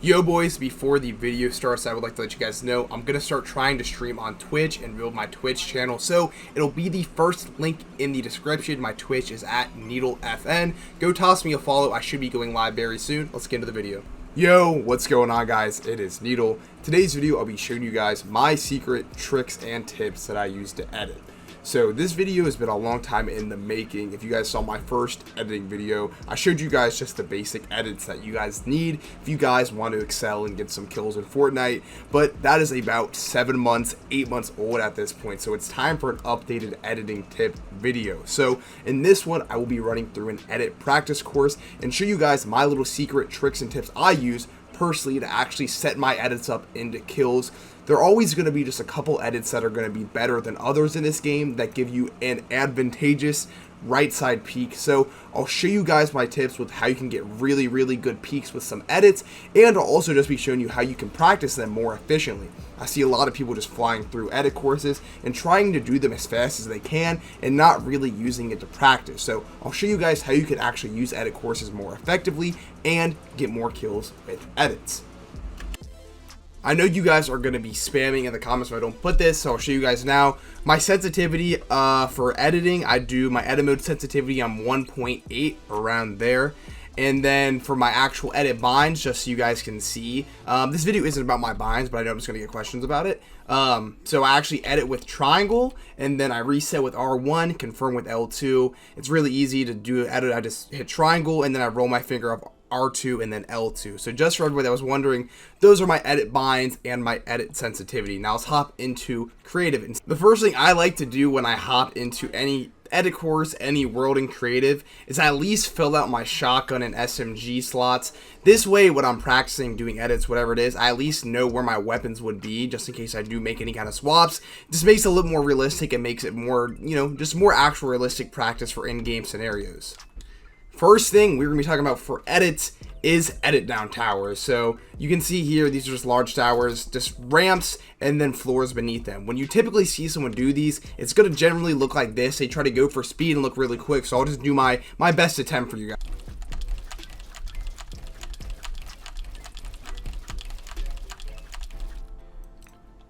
Yo boys, before the video starts, I would like to let you guys know I'm going to start trying to stream on Twitch and build my Twitch channel. So it'll be the first link in the description. My Twitch is at NeedleFN. Go toss me a follow. I should be going live very soon. Let's get into the video. Yo, what's going on guys? It is Needle. Today's video I'll be showing you guys my secret tricks and tips that I use to edit. So this video has been a long time in the making. If you guys saw my first editing video, I showed you guys just the basic edits that you guys need if you guys want to excel and get some kills in Fortnite. But that is about 7 months, 8 months old at this point. So it's time for an updated editing tip video. So in this one, I will be running through an edit practice course and show you guys my little secret tricks and tips I use personally to actually set my edits up into kills. There are always going to be just a couple edits that are going to be better than others in this game that give you an advantageous right side peak. So I'll show you guys my tips with how you can get really good peaks with some edits, and I'll also just be showing you how you can practice them more efficiently. I see a lot of people just flying through edit courses and trying to do them as fast as they can and not really using it to practice. So I'll show you guys how you can actually use edit courses more effectively and get more kills with edits. I know you guys are going to be spamming in the comments if I don't put this, so I'll show you guys now. My sensitivity for editing, I do my edit mode sensitivity on 1.8, around there. And then for my actual edit binds, just so you guys can see, this video isn't about my binds, but I know I'm just going to get questions about it. So I actually edit with triangle, and then I reset with R1, confirm with L2. It's really easy to do edit. I just hit triangle, and then I roll my finger up R2 and then L2. So just for everybody that was wondering, those are my edit binds and my edit sensitivity. Now let's hop into creative. And the first thing I like to do when I hop into any edit course, any world in creative, is I at least fill out my shotgun and SMG slots. This way, when I'm practicing doing edits, whatever it is, I at least know where my weapons would be, just in case I do make any kind of swaps. This makes it a little more realistic and makes it more, just more actual realistic practice for in-game scenarios. First thing we're going to be talking about for edits is edit down towers. So you can see here, these are just large towers, just ramps and then floors beneath them. When you typically see someone do these, it's going to generally look like this. They try to go for speed and look really quick. So I'll just do my best attempt for you guys.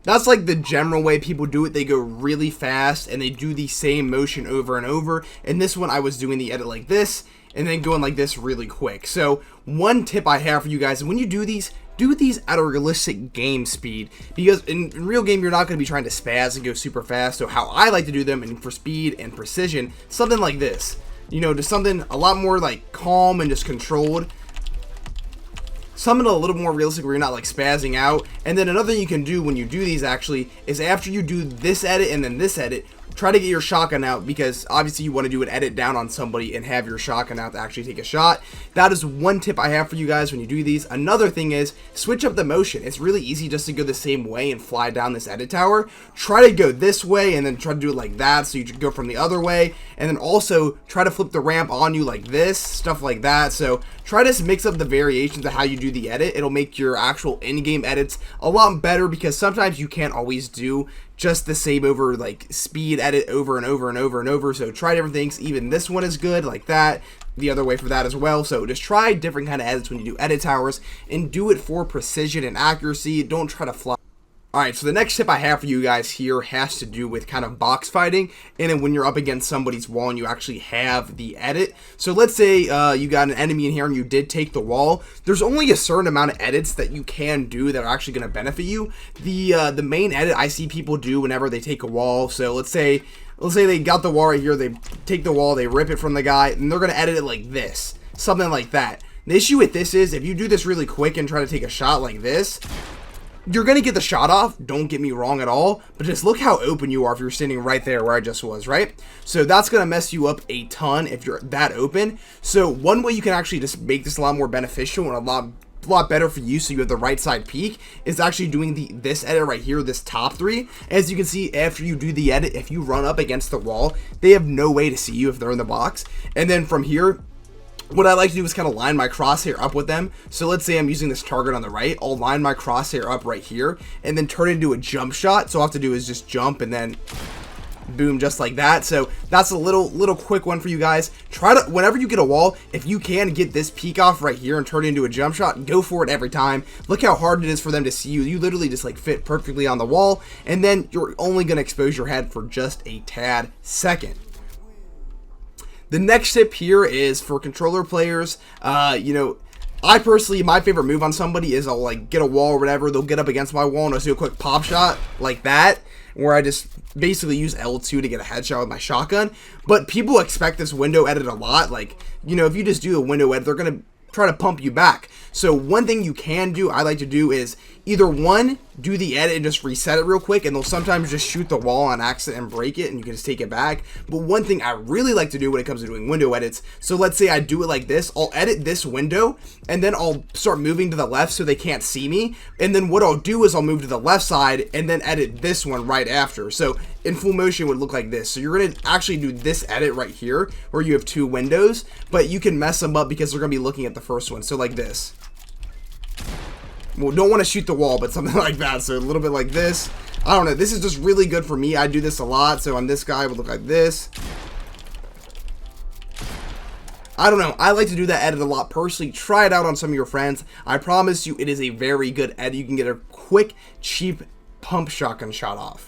That's like the general way people do it. They go really fast and they do the same motion over and over. In this one, I was doing the edit like this and then going like this really quick. So one tip I have for you guys is when you do these at a realistic game speed, because in real game you're not going to be trying to spaz and go super fast. So how I like to do them, and for speed and precision, something like this, just something a lot more like calm and just controlled, something a little more realistic where you're not like spazzing out. And then another thing you can do when you do these actually is after you do this edit and then this edit, try to get your shotgun out, because obviously you want to do an edit down on somebody and have your shotgun out to actually take a shot. That is one tip I have for you guys when you do these. Another thing is switch up the motion. It's really easy just to go the same way and fly down this edit tower. Try to go this way and then try to do it like that, so you go from the other way, and then also try to flip the ramp on you like this, stuff like that. So try to mix up the variations of how you do the edit. It'll make your actual in-game edits a lot better, because sometimes you can't always do just the same over like speed edit over and over and over and over. So try different things. Even this one is good like that, the other way for that as well. So just try different kind of edits when you do edit towers and do it for precision and accuracy. Don't try to fly. Alright, so the next tip I have for you guys here has to do with kind of box fighting, and then when you're up against somebody's wall and you actually have the edit. So let's say you got an enemy in here and you did take the wall. There's only a certain amount of edits that you can do that are actually going to benefit you. The main edit I see people do whenever they take a wall, so let's say they got the wall right here, they take the wall, they rip it from the guy, and they're going to edit it like this, something like that. The issue with this is if you do this really quick and try to take a shot like this, you're going to get the shot off, don't get me wrong at all, but just look how open you are if you're standing right there where I just was, right? So that's going to mess you up a ton if you're that open. So one way you can actually just make this a lot more beneficial and a lot better for you, so you have the right side peak, is actually doing this edit right here, this top three. As you can see, after you do the edit, if you run up against the wall, they have no way to see you if they're in the box. And then from here, what I like to do is kind of line my crosshair up with them. So let's say I'm using this target on the right, I'll line my crosshair up right here and then turn it into a jump shot. So all I have to do is just jump and then boom, just like that. So that's a little quick one for you guys. Try to, whenever you get a wall, if you can get this peek off right here and turn it into a jump shot, go for it every time. Look how hard it is for them to see you. You literally just like fit perfectly on the wall, and then you're only going to expose your head for just a tad second. The next tip here is for controller players. You know, I personally, my favorite move on somebody is I'll like get a wall or whatever, they'll get up against my wall and I'll do a quick pop shot like that, where I just basically use L2 to get a headshot with my shotgun. But people expect this window edit a lot. Like, you know, if you just do a window edit, they're going to try to pump you back. So one thing you can do, I like to do, is either one, do the edit and just reset it real quick, and they'll sometimes just shoot the wall on accident and break it, and you can just take it back. But one thing I really like to do when it comes to doing window edits, so let's say I do it like this, I'll edit this window, and then I'll start moving to the left so they can't see me, and then what I'll do is I'll move to the left side, and then edit this one right after. So in full motion would look like this. So you're going to actually do this edit right here, where you have two windows, but you can mess them up because they're going to be looking at the first one. So like this. Well, don't want to shoot the wall, but something like that. So a little bit like this. I don't know. This is just really good for me. I do this a lot. So on this guy, it would look like this. I don't know. I like to do that edit a lot personally. Try it out on some of your friends. I promise you, it is a very good edit. You can get a quick, cheap pump shotgun shot off.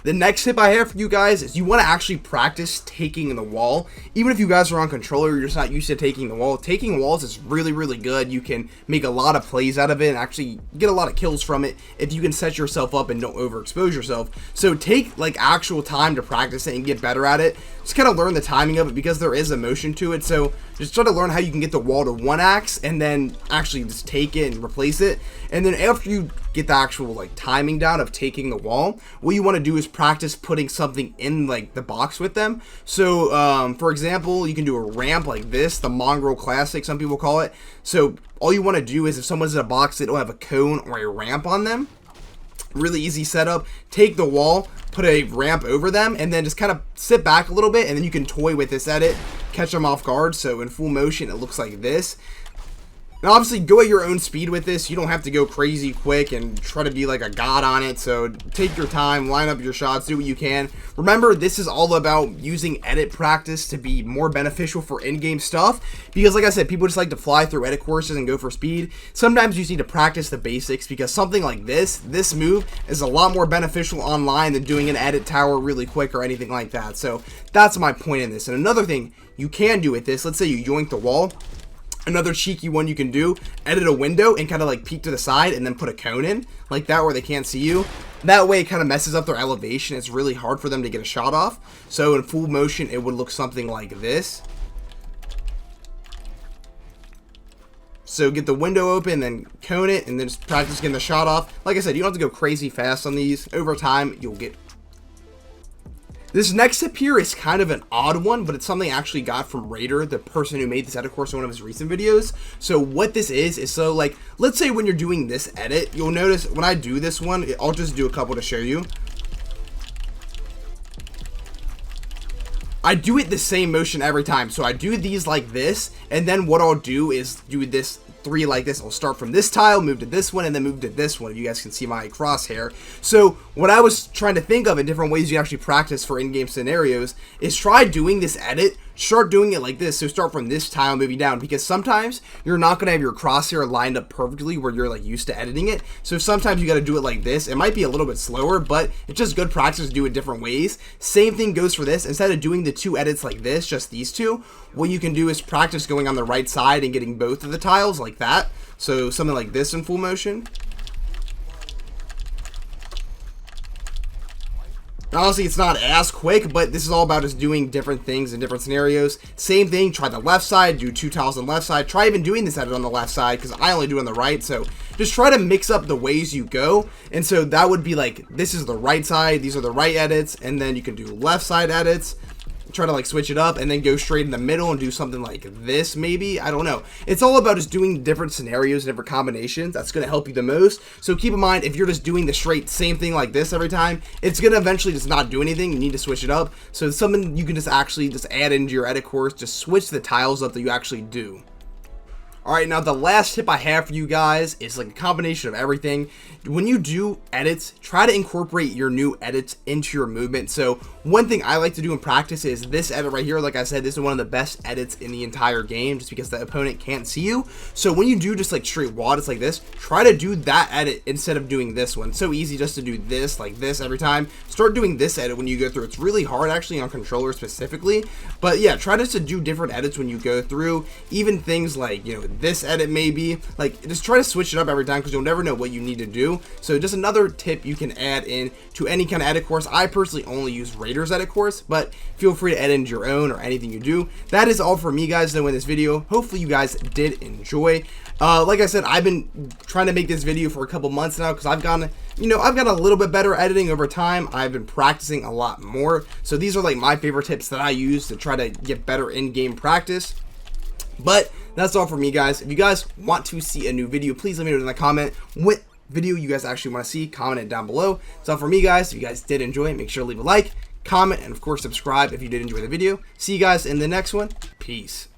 The next tip I have for you guys is you want to actually practice taking the wall. Even if you guys are on controller, you're just not used to taking the wall. Taking walls is really, really good. You can make a lot of plays out of it and actually get a lot of kills from it if you can set yourself up and don't overexpose yourself. So take like actual time to practice it and get better at it. Just kind of learn the timing of it because there is a motion to it. So just try to learn how you can get the wall to one axe and then actually just take it and replace it. And then after you get the actual like timing down of taking the wall, what you want to do is practice putting something in like the box with them. So for example, you can do a ramp like this, the Mongrel Classic, some people call it. So all you want to do is if someone's in a box, they don't have a cone or a ramp on them. Really easy setup. Take the wall, put a ramp over them, and then just kind of sit back a little bit, and then you can toy with this edit, catch them off guard. So in full motion, it looks like this. Now obviously go at your own speed with this. You don't have to go crazy quick and try to be like a god on it. So take your time, line up your shots, do what you can. Remember, this is all about using edit practice to be more beneficial for in-game stuff. Because like I said, people just like to fly through edit courses and go for speed. Sometimes you just need to practice the basics because something like this move is a lot more beneficial online than doing an edit tower really quick or anything like that. So that's my point in this. And another thing you can do with this, let's say you yoink the wall. Another cheeky one you can do, edit a window and kind of like peek to the side and then put a cone in like that where they can't see you. That way it kind of messes up their elevation. It's really hard for them to get a shot off. So in full motion, it would look something like this. So get the window open, then cone it, and then just practice getting the shot off. Like I said, you don't have to go crazy fast on these. Over time, you'll get... This next tip here is kind of an odd one, but it's something I actually got from Raider, the person who made this edit course in one of his recent videos. So what this is so like, let's say when you're doing this edit, you'll notice when I do this one, I'll just do a couple to show you. I do it the same motion every time. So I do these like this, and then what I'll do is do this three like this. I'll start from this tile, move to this one, and then move to this one. You guys can see my crosshair. So what I was trying to think of in different ways you actually practice for in-game scenarios is try doing this edit. Start doing it like this. So start from this tile moving down, because sometimes you're not going to have your crosshair lined up perfectly where you're like used to editing it. So sometimes you got to do it like this. It might be a little bit slower, but it's just good practice to do it different ways. Same thing goes for this. Instead of doing the two edits like this, just these two, what you can do is practice going on the right side and getting both of the tiles like that. So something like this in full motion. Honestly, it's not as quick, but this is all about just doing different things in different scenarios. Same thing, try the left side, do two tiles on the left side. Try even doing this edit on the left side, because I only do it on the right. So just try to mix up the ways you go. And so that would be like, this is the right side, these are the right edits, and then you can do left side edits. Try to like switch it up and then go straight in the middle and do something like this maybe. I don't know. It's all about just doing different scenarios, different combinations. That's going to help you the most. So keep in mind, if you're just doing the straight same thing like this every time, it's going to eventually just not do anything. You need to switch it up. So it's something you can just actually just add into your edit course. Just switch the tiles up that you actually do. Alright, now the last tip I have for you guys is like a combination of everything. When you do edits, try to incorporate your new edits into your movement. So one thing I like to do in practice is this edit right here. Like I said, this is one of the best edits in the entire game just because the opponent can't see you. So when you do just like straight wad, it's like this, try to do that edit instead of doing this one. It's so easy just to do this like this every time. Start doing this edit when you go through. It's really hard actually on controller specifically, but yeah, try just to do different edits when you go through. Even things like, you know, this edit maybe, like just try to switch it up every time because you'll never know what you need to do. So just another tip you can add in to any kind of edit course. I personally only use Raiders edit course, but feel free to add into your own or anything you do. That is all for me guys though in this video. Hopefully you guys did enjoy. Like I said, I've been trying to make this video for a couple months now because I've gotten, you know, I've got a little bit better editing over time. I've been practicing a lot more. So these are like my favorite tips that I use to try to get better in-game practice. But that's all for me guys. If you guys want to see a new video, please let me know in the comment what video you guys actually want to see. Comment it down below. That's all for me guys. If you guys did enjoy, make sure to leave a like, comment, and of course subscribe if you did enjoy the video. See you guys in the next one. Peace.